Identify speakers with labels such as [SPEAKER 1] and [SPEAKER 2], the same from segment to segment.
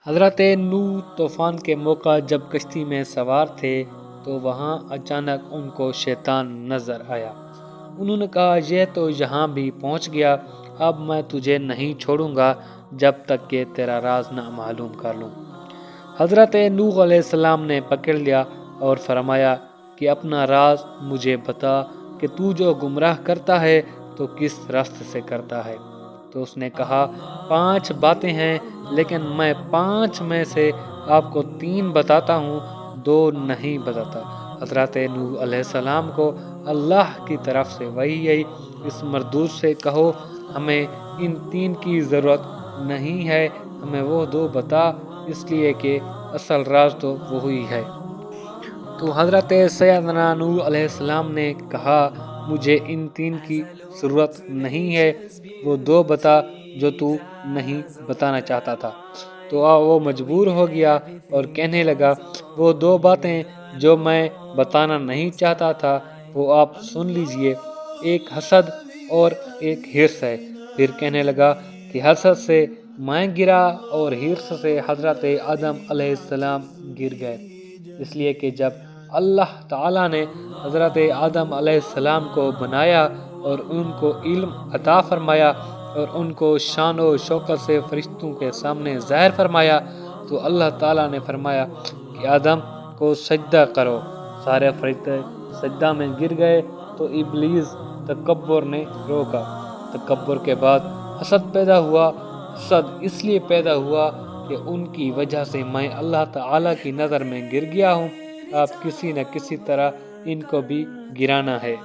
[SPEAKER 1] حضرت نوح طوفان کے موقع جب کشتی میں سوار تھے تو وہاں اچانک ان کو شیطان نظر آیا۔ انہوں نے کہا یہ تو یہاں بھی پہنچ گیا، اب میں تجھے نہیں چھوڑوں گا جب تک کہ تیرا راز نہ معلوم کر لوں۔ حضرت نوح علیہ السلام نے پکڑ لیا اور فرمایا کہ اپنا راز مجھے بتا کہ تو جو گمراہ کرتا ہے تو کس راستے سے کرتا ہے۔ تو اس نے کہا 5 باتیں ہیں، لیکن میں 5 میں سے آپ کو 3 بتاتا ہوں، 2 نہیں بتاتا۔ حضرت نوح علیہ السلام کو اللہ کی طرف سے وحی آئی، اس مردود سے کہو ہمیں ان 3 کی ضرورت نہیں ہے، ہمیں وہ 2 بتا، اس لیے کہ اصل راز تو وہی ہے۔ تو حضرت سیدنا نوح علیہ السلام نے کہا مجھے ان 3 کی ضرورت نہیں ہے، وہ 2 بتا جو تو نہیں بتانا چاہتا تھا۔ تو وہ مجبور ہو گیا اور کہنے لگا وہ 2 باتیں جو میں بتانا نہیں چاہتا تھا وہ آپ سن لیجئے، ایک حسد اور ایک حرص ہے۔ پھر کہنے لگا کہ حسد سے میں گرا اور حرص سے حضرت آدم علیہ السلام گر گئے، اس لیے کہ جب اللہ تعالیٰ نے حضرت آدم علیہ السلام کو بنایا اور ان کو علم عطا فرمایا اور ان کو شان و شوکت سے فرشتوں کے سامنے ظاہر فرمایا تو اللہ تعالیٰ نے فرمایا کہ آدم کو سجدہ کرو۔ سارے فرشتے سجدہ میں گر گئے تو ابلیس تکبر نے روکا۔ تکبر کے بعد حسد پیدا ہوا۔ حسد اس لیے پیدا ہوا کہ ان کی وجہ سے میں اللہ تعالیٰ کی نظر میں گر گیا ہوں، آپ کسی نہ کسی طرح ان کو بھی گرانا ہے۔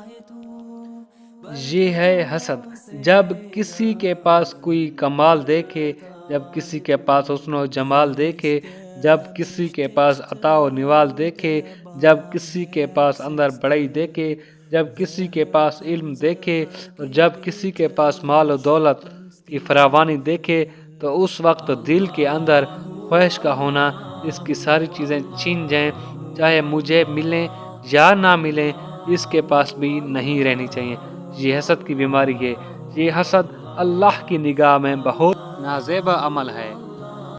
[SPEAKER 1] یہ ہے حسد۔ جب کسی کے پاس کوئی کمال دیکھے، جب کسی کے پاس حسن و جمال دیکھے، جب کسی کے پاس عطا و نوال دیکھے، جب کسی کے پاس اندر بڑائی دیکھے، جب کسی کے پاس علم دیکھے اور جب کسی کے پاس مال و دولت کی فراوانی دیکھے تو اس وقت دل کے اندر خواہش کا ہونا، اس کی ساری چیزیں چھین جائیں، چاہے مجھے ملیں یا نہ ملیں، اس کے پاس بھی نہیں رہنی چاہیے۔ یہ حسد کی بیماری ہے۔ یہ حسد اللہ کی نگاہ میں بہت نازیبا عمل ہے۔